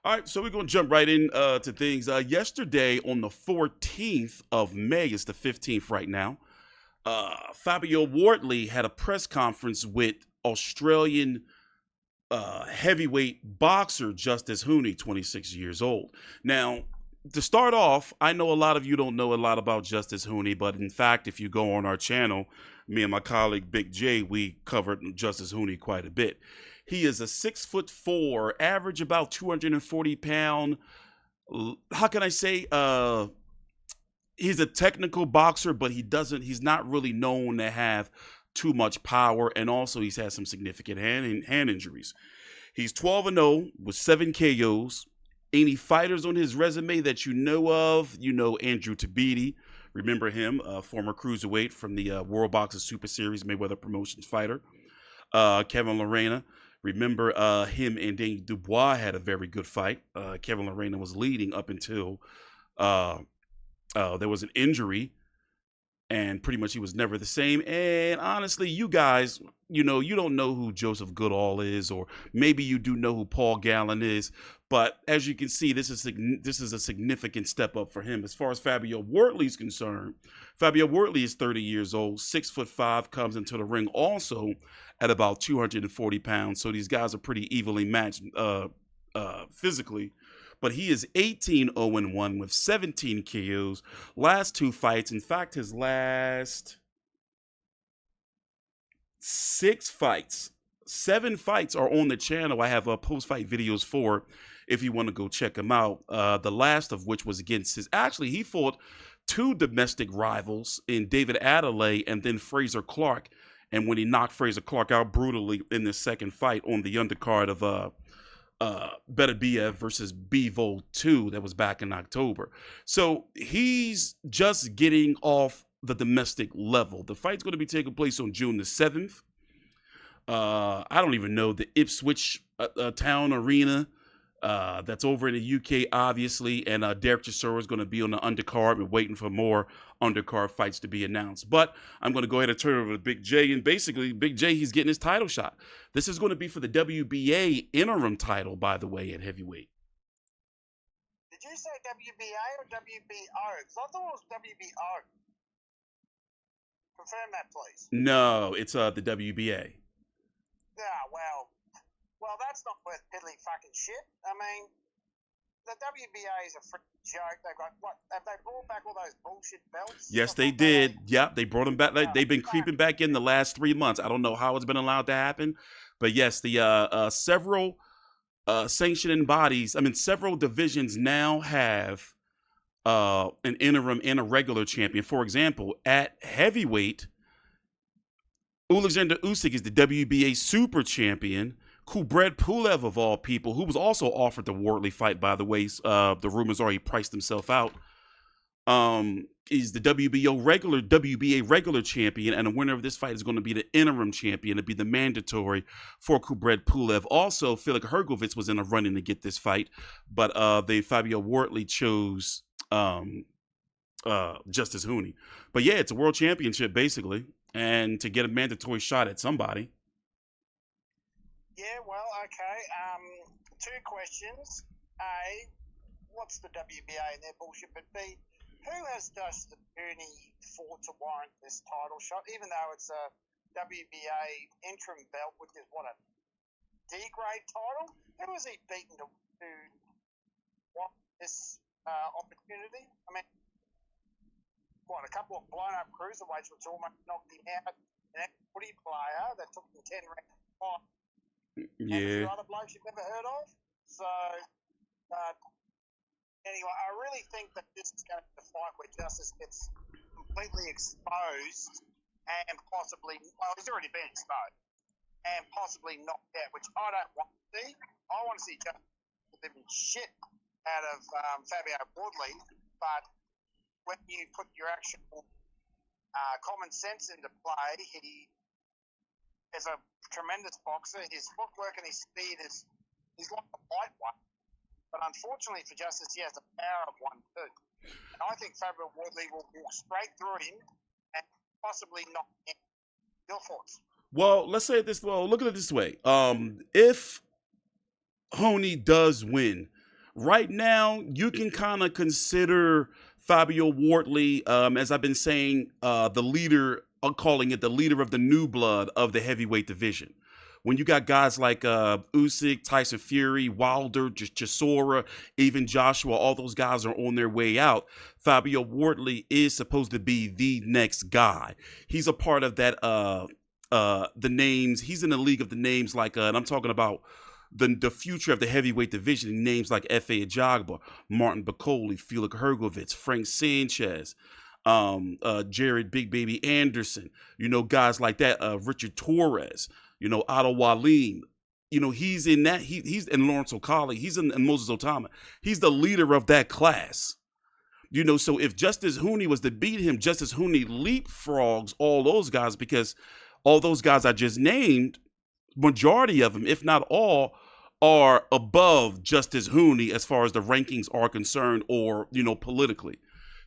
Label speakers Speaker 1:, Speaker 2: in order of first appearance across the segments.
Speaker 1: All right, so we're going to jump right in to things. Yesterday, on the 14th of May, it's the 15th right now, Fabio Wardley had a press conference with Australian heavyweight boxer Justis Huni, 26 years old. Now, to start off, I know a lot of you don't know a lot about Justis Huni, but in fact, if you go on our channel, me and my colleague Big J, we covered Justis Huni quite a bit. He is a 6'4", average about 240 pound. How can I say? He's a technical boxer, but he's not really known to have too much power, and also he's had some significant hand injuries. He's 12-0 with 7 KOs. Any fighters on his resume that you know of? You know Andrew Tabiti. Remember him, former cruiserweight from the World Boxing Super Series Mayweather Promotions fighter. Kevin Lorena. Remember him and Daniel Dubois had a very good fight. Kevin Lorena was leading up until there was an injury, and pretty much he was never the same. And honestly, you guys, you don't know who Joseph Goodall is, or maybe you do know who Paul Gallen is. But as you can see, this is a significant step up for him. As far as Fabio Wardley is concerned, Fabio Wardley is 30 years old, 6'5", comes into the ring also at about 240 pounds. So these guys are pretty evenly matched physically. But he is 18-0-1 with 17 KOs. Last 2 fights. In fact, his last 6 fights, 7 fights are on the channel. I have post-fight videos for if you want to go check them out. The last of which was against he fought 2 domestic rivals in David Adelaide and then Fraser Clark. And when he knocked Fraser Clark out brutally in the second fight on the undercard of Beterbiev versus Bivol 2, that was back in October. So he's just getting off the domestic level. The fight's going to be taking place on June the 7th. I don't even know the Ipswich Town Arena. That's over in the UK, obviously. And Derek Chisora is going to be on the undercard. We're waiting for more undercard fights to be announced. But I'm going to go ahead and turn it over to Big J. And basically, Big J, he's getting his title shot. This is going to be for the WBA interim title, by the way, at heavyweight.
Speaker 2: Did you say WBA or WBO? Because I thought it was WBO. Confirm that, please.
Speaker 1: No, it's the WBA.
Speaker 2: Yeah, well, that's not worth piddly fucking shit. I mean, the WBA is a freaking joke. They've got, have they brought back all those bullshit belts?
Speaker 1: Yes, they did. Yep, they brought them back. They've been creeping back in the last 3 months. I don't know how it's been allowed to happen, but yes, the several sanctioning bodies, several divisions now have an interim and a regular champion. For example, at heavyweight, Alexander Usyk is the WBA super champion. Kubrat Pulev, of all people, who was also offered the Wardley fight, by the way, the rumors are he priced himself out, is the WBA regular champion, and the winner of this fight is going to be the interim champion. It'd be the mandatory for Kubrat Pulev. Also, Felix Hergovitz was in a running to get this fight, but Fabio Wardley chose Justis Huni. But yeah, it's a world championship basically, and to get a mandatory shot at somebody.
Speaker 2: Yeah, well, okay. 2 questions. A, what's the WBA and their bullshit? But B, who has Justis Huni fought to warrant this title shot, even though it's a WBA interim belt, which is what, a D-grade title? Who has he beaten to want this opportunity? I mean, what, a couple of blown-up cruiserweights which almost knocked him out, an ex-footy player that took him 10 rounds.
Speaker 1: Yeah.
Speaker 2: And other blokes you've never heard of. So, anyway, I really think that this is going to be a fight where Justis gets completely exposed and possibly, well, he's already been exposed, and possibly knocked out, which I don't want to see. I want to see Justis get the shit out of Fabio Wardley, but when you put your actual common sense into play, he is a tremendous boxer. His footwork and his speed he's like a lightweight. But unfortunately for Justis, he has the power of one too. And I think Fabio Wardley will walk straight through him and possibly knock him. Your thoughts?
Speaker 1: Well, let's say it this. Well, look at it this way. If Huni does win, right now, you can kind of consider Fabio Wardley, as I've been saying, the leader. I'm calling it the leader of the new blood of the heavyweight division. When you got guys like Usyk, Tyson Fury, Wilder, Chisora, even Joshua, all those guys are on their way out. Fabio Wardley is supposed to be the next guy. He's a part of that. The names. He's in the league of the names like, and I'm talking about the future of the heavyweight division. Names like F.A. Ajagba, Martin Bakoli, Felix Hergovitz, Frank Sanchez, Jared Big Baby Anderson. Guys like that. Richard Torres. Otto Wallin. He's in that. He's in Lawrence Okali. He's in Moses Otama. He's the leader of that class. So if Justis Huni was to beat him, Justis Huni leapfrogs all those guys because all those guys I just named, majority of them, if not all, are above Justis Huni as far as the rankings are concerned or, politically.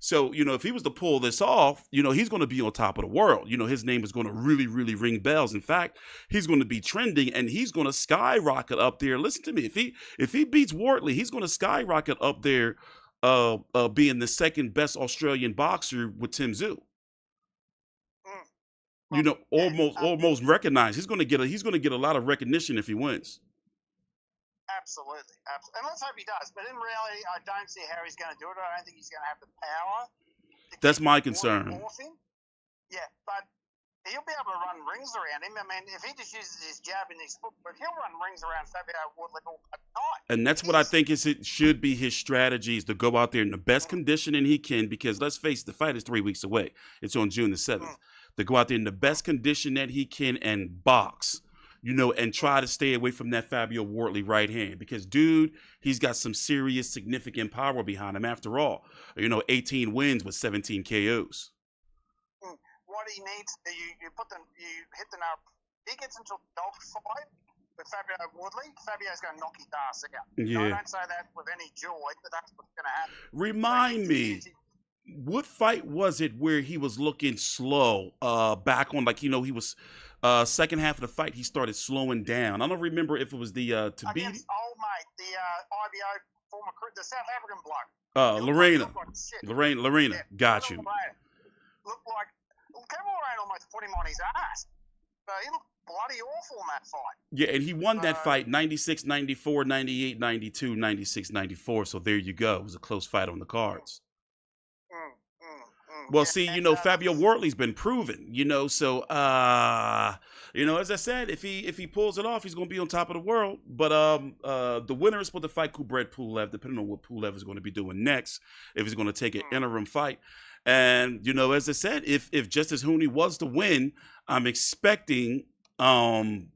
Speaker 1: So, if he was to pull this off, he's going to be on top of the world. His name is going to really, really ring bells. In fact, he's going to be trending and he's going to skyrocket up there. Listen to me. If he beats Wardley, he's going to skyrocket up there, being the second best Australian boxer with Tim Tszyu. Almost recognized. He's going to get a lot of recognition if he wins.
Speaker 2: Absolutely. And let's hope he does. But in reality, I don't see how he's going to do it. I don't think he's going to have the power.
Speaker 1: That's my concern.
Speaker 2: Yeah, but he'll be able to run rings around him. I mean, if he just uses his jab and his footwork, he'll run rings around Fabio Wardley all night.
Speaker 1: And that's what I think it should be his strategy is to go out there in the best conditioning he can because let's face it, the fight is 3 weeks away. It's on June the 7th. To go out there in the best condition that he can and box. And try to stay away from that Fabio Wardley right hand because, dude, he's got some serious, significant power behind him. After all, 18 wins with 17 KOs.
Speaker 2: What he needs, you hit the nail. He gets into a dog fight with Fabio Wardley. Fabio's going to knock his ass out.
Speaker 1: Yeah.
Speaker 2: I don't say that with any joy, but that's what's going to happen.
Speaker 1: Remind me. What fight was it where he was looking slow? Back on, he was second half of the fight, he started slowing down. I don't remember if it was the Against
Speaker 2: old mate, the IBO former the South African bloke.
Speaker 1: Lorena. Yeah, got you.
Speaker 2: Looked like Kevin Lorraine almost put him on his ass. So he looked bloody awful in that fight.
Speaker 1: Yeah, and he won that fight 96, 94, 98, 92, 96, 94. So there you go. It was a close fight on the cards. Well, see, Fabio Wardley's been proven, so, as I said, if he pulls it off, he's going to be on top of the world. But the winner is supposed to fight Kubrat Pulev, depending on what Pulev is going to be doing next, if he's going to take an interim fight. And, as I said, if Justis Huni was to win, I'm expecting, knowing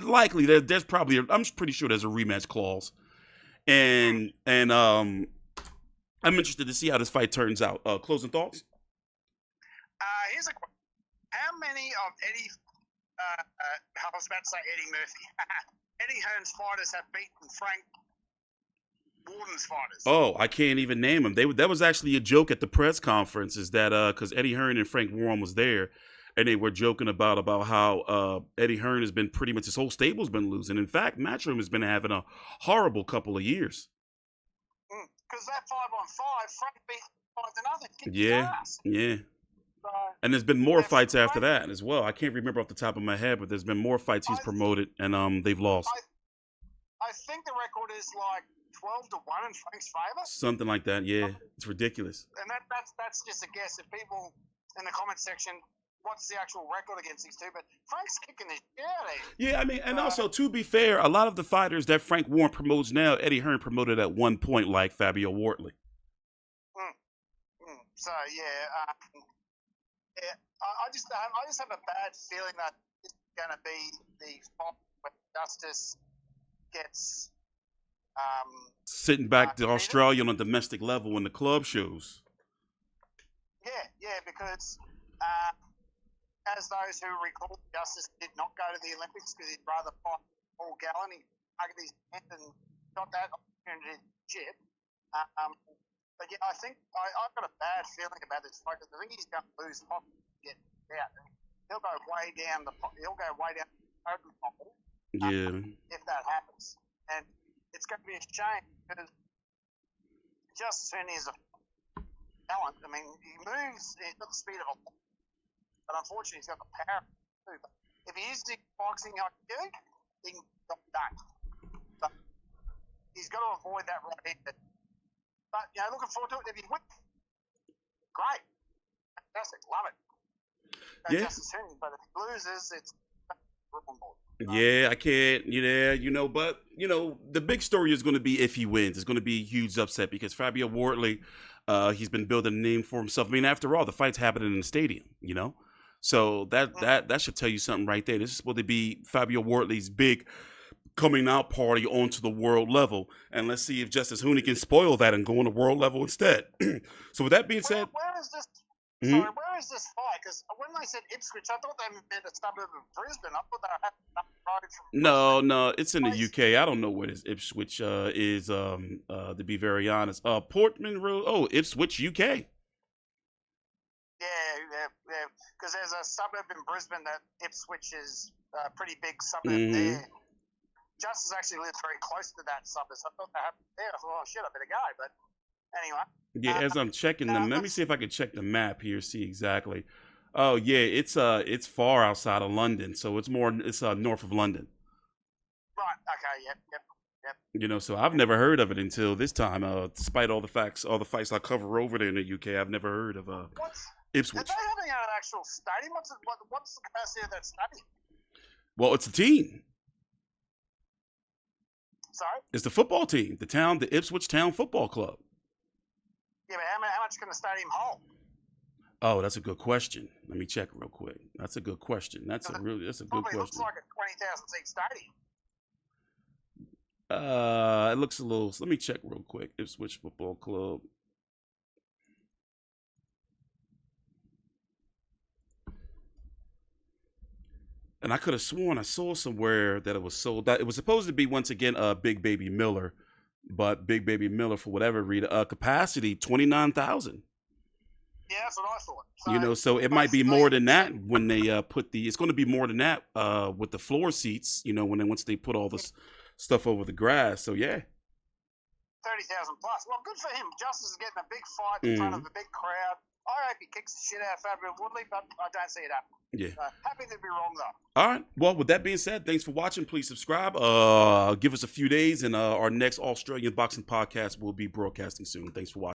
Speaker 1: likely that there's probably, I'm pretty sure there's a rematch clause. And I'm interested to see how this fight turns out. Closing thoughts?
Speaker 2: Here's a question. How many of Eddie, I was about to say Eddie Murphy, Eddie Hearn's fighters have beaten Frank Warden's fighters?
Speaker 1: Oh, I can't even name them. That was actually a joke at the press conference is that because Eddie Hearn and Frank Warren was there, and they were joking about how Eddie Hearn has been pretty much, his whole stable's been losing. In fact, Matchroom has been having a horrible couple of years.
Speaker 2: Because that 5-on-5, Frank beat 5-0.
Speaker 1: Yeah. So, and there's been more fights after that as well. I can't remember off the top of my head, but there's been more fights he's promoted, and they've lost.
Speaker 2: I think the record is like 12-1 in Frank's favor.
Speaker 1: Something like that. Yeah, it's ridiculous.
Speaker 2: And that's just a guess. If people in the comment section, what's the actual record against these two? But Frank's kicking his shit out of him.
Speaker 1: Yeah, and also, to be fair, a lot of the fighters that Frank Warren promotes now, Eddie Hearn promoted at one point, like Fabio Wardley.
Speaker 2: So, I just have a bad feeling that it's going to be the fight where Justis gets...
Speaker 1: sitting back to Australia on a domestic level in the club shows.
Speaker 2: Yeah, because... as those who recall, Justis did not go to the Olympics because he'd rather fight Paul Gallen. He hugged his hand and got that opportunity to chip. But yeah, I think I've got a bad feeling about this fight because I think he's going to lose pop to get out. He'll go way down the totem pole. If that happens, and it's going to be a shame because Justis Huni is a talent. I mean, he moves, he's got the speed of a, but unfortunately, he's got the power too. But if he uses his boxing IQ, he can get done. But he's got to avoid that right hand. But, you know, looking forward to it. If he wins, great. Fantastic. Love it.
Speaker 1: Yeah.
Speaker 2: Justis Huni, but if he loses, it's
Speaker 1: yeah, I can't. Yeah, but the big story is going to be if he wins. It's going to be a huge upset because Fabio Wardley, he's been building a name for himself. I mean, after all, the fight's happening in the stadium. So that should tell you something right there. This is supposed to be Fabio Wardley's big coming out party onto the world level, and let's see if Justis Huni can spoil that and go on the world level instead. So with that being said,
Speaker 2: where is this? Sorry, where is this fight? Because when they said Ipswich, I thought they meant a suburb of Brisbane. I thought they were up the road from
Speaker 1: No, it's in the UK. I don't know where this Ipswich is. To be very honest, Portman Road. Oh, Ipswich, UK.
Speaker 2: Yeah. Because there's a suburb in Brisbane that Ipswich is a pretty big suburb there. Justis actually lives very close to that suburb, so I thought they happened there. I thought, oh shit, I better go. But anyway.
Speaker 1: Yeah, as I'm checking them, let me see if I can check the map here, see exactly. Oh yeah, it's far outside of London, so it's north of London.
Speaker 2: Right. Okay. Yep.
Speaker 1: So I've never heard of it until this time. Despite all the fights I cover over there in the UK, I've never heard of Ipswich.
Speaker 2: Are they having an actual stadium? What's the capacity of that stadium?
Speaker 1: Well, it's a team.
Speaker 2: Sorry?
Speaker 1: It's the football team, the Ipswich Town Football Club.
Speaker 2: Yeah, but how much can the stadium hold?
Speaker 1: Oh, that's a good question. Let me check real quick. That's a good question. That's a good question.
Speaker 2: Probably looks like a 20,000 seat stadium.
Speaker 1: It looks a little. Let me check real quick. Ipswich Football Club. And I could have sworn I saw somewhere that it was sold out. It was supposed to be once again Big Baby Miller, but Big Baby Miller for whatever reason capacity 29,000.
Speaker 2: Yeah, that's what I thought.
Speaker 1: So it might be more than that when they put the. It's going to be more than that with the floor seats. Once they put all this stuff over the grass. So yeah.
Speaker 2: 30,000 plus. Well, good for him. Justis is getting a big fight in front of a big crowd. I hope he kicks the shit out of Fabio Wardley, but I don't see it happening.
Speaker 1: Yeah.
Speaker 2: Happy to be wrong, though.
Speaker 1: All right. Well, with that being said, thanks for watching. Please subscribe. Give us a few days, and our next Australian boxing podcast will be broadcasting soon. Thanks for watching.